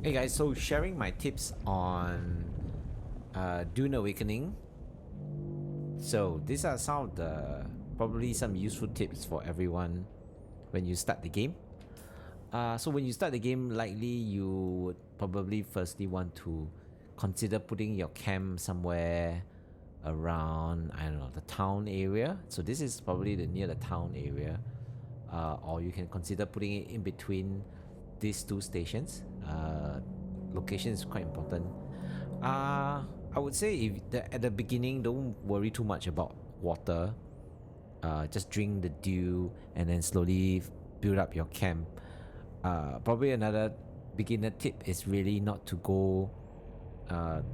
Hey guys, so sharing my tips on Dune Awakening. So these are some of the probably some useful tips for everyone when you start the game. So when you start the game, likely you would probably firstly want to consider putting your camp somewhere around, I don't know, the town area. So this is probably near the town area, or you can consider putting it in between these two stations. Location is quite important. I would say at the beginning, don't worry too much about water. Just drink the dew and then slowly build up your camp. Probably another beginner tip is really not to go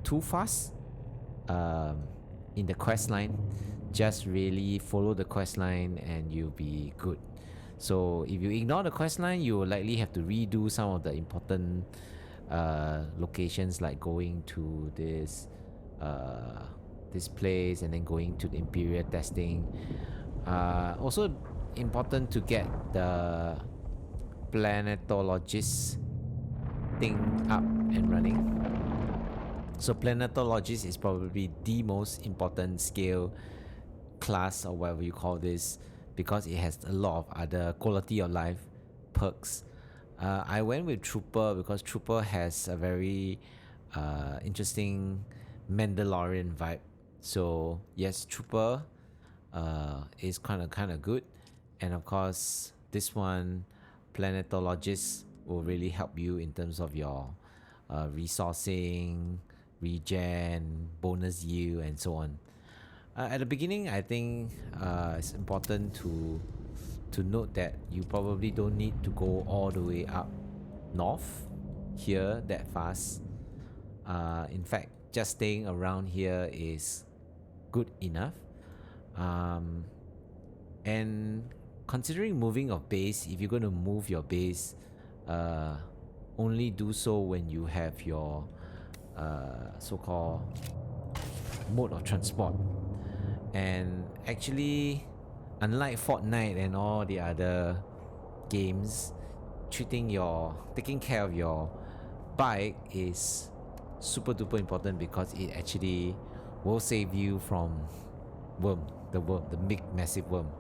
too fast in the quest line. Just really follow the quest line and you'll be good. So if you ignore the quest line, you will likely have to redo some of the important locations, like going to this place and then going to the Imperial testing. Also important to get the Planologist thing up and running. So Planologist is probably the most important skill class, or whatever you call this, because it has a lot of other quality of life perks. I went with Trooper because Trooper has a very interesting Mandalorian vibe. So yes, Trooper is kind of good, and of course this one, Planetologist, will really help you in terms of your resourcing, regen, bonus yield, and so on. At the beginning, I think it's important to note that you probably don't need to go all the way up north here that fast. In fact, just staying around here is good enough. And considering moving of base, if you're going to move your base, only do so when you have your so-called mode of transport. And actually, unlike Fortnite and all the other games, taking care of your bike is super duper important, because it actually will save you from the big massive worm.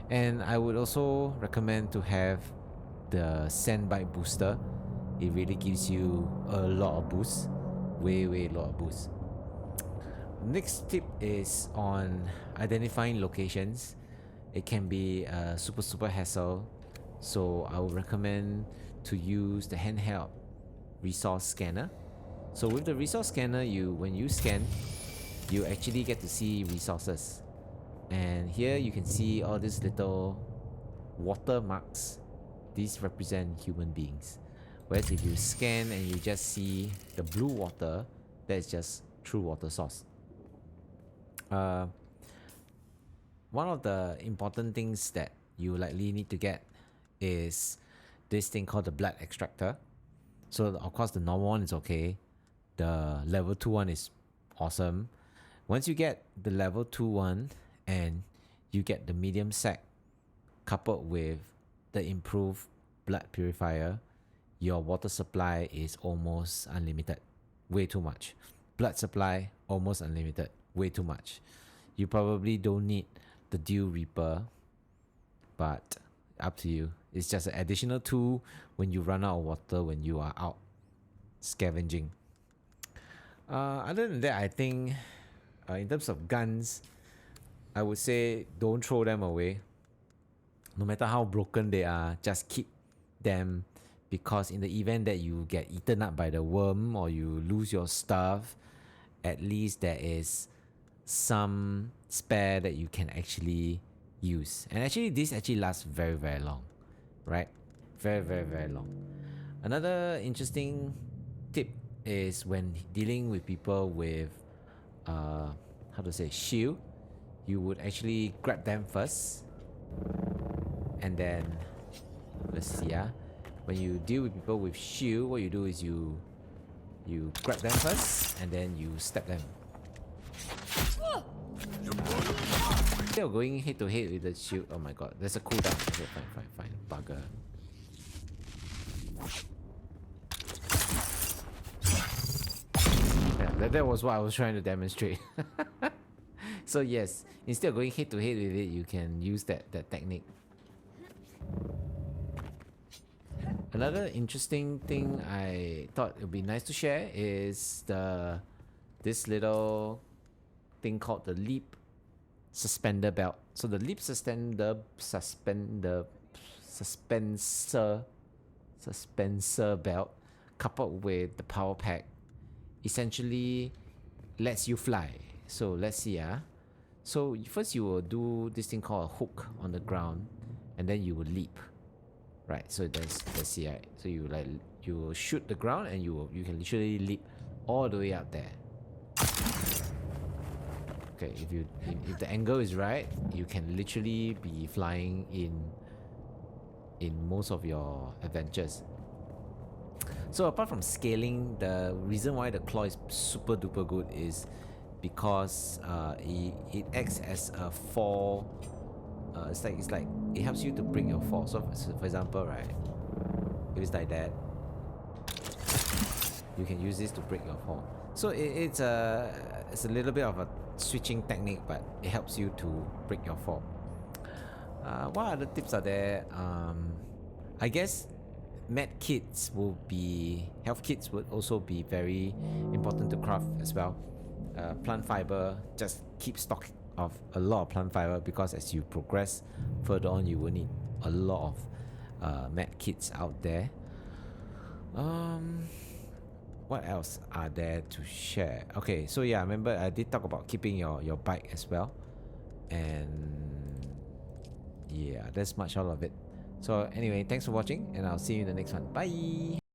And I would also recommend to have the sand bike booster. It really gives you a lot of boost, way a lot of boost. Next tip is on identifying locations. It can be a super hassle, so I would recommend to use the handheld resource scanner. So with the resource scanner, when you scan, you actually get to see resources, and here you can see all these little water marks. These represent human beings, whereas if you scan and you just see the blue water, that's just true water source. One of the important things that you likely need to get is this thing called the blood extractor. So of course the normal one is okay. The level 2 one is awesome. Once you get the level 2 one and you get the medium sack coupled with the improved blood purifier, your water supply is almost unlimited. Way too much. Blood supply almost unlimited. Way too much. You probably don't need the Dew Reaper, but up to you. It's just an additional tool when you run out of water when you are out scavenging. Other than that, I think in terms of guns, I would say don't throw them away. No matter how broken they are, just keep them, because in the event that you get eaten up by the worm or you lose your stuff, at least there is some spare that you can actually use. And actually this actually lasts very long, right? Very long. Another interesting tip is when dealing with people with shield, you would actually grab them first, and then let's see, when you deal with people with shield, what you do is you grab them first and then you stab them. Instead of going head to head with the shield. Oh my god, there's a cooldown. Okay, fine. Bugger. That was what I was trying to demonstrate. So yes, instead of going head to head with it, you can use that technique. Another interesting thing I thought it would be nice to share is this little thing called the leap suspender belt. So the leap suspensor belt coupled with the power pack essentially lets you fly. So let's see. So first you will do this thing called a hook on the ground, and then you will leap. Right, so let's see, right? So you will shoot the ground, and you can literally leap all the way up there. Okay, if the angle is right, you can literally be flying in most of your adventures. So apart from scaling, the reason why the claw is super duper good is because it acts as a fall. It's like it helps you to bring your fall. So for example, right, if it's like that, you can use this to break your fall. So it's a little bit of a switching technique, but it helps you to break your fall. What other tips are there? I guess med kits will be, health kits would also be very important to craft as well. Plant fiber, just keep stock of a lot of plant fiber, because as you progress further on, you will need a lot of med kits out there. What else are there to share? Okay, so yeah, remember I did talk about keeping your bike as well, and yeah, that's much all of it. So anyway, thanks for watching, and I'll see you in the next one. Bye.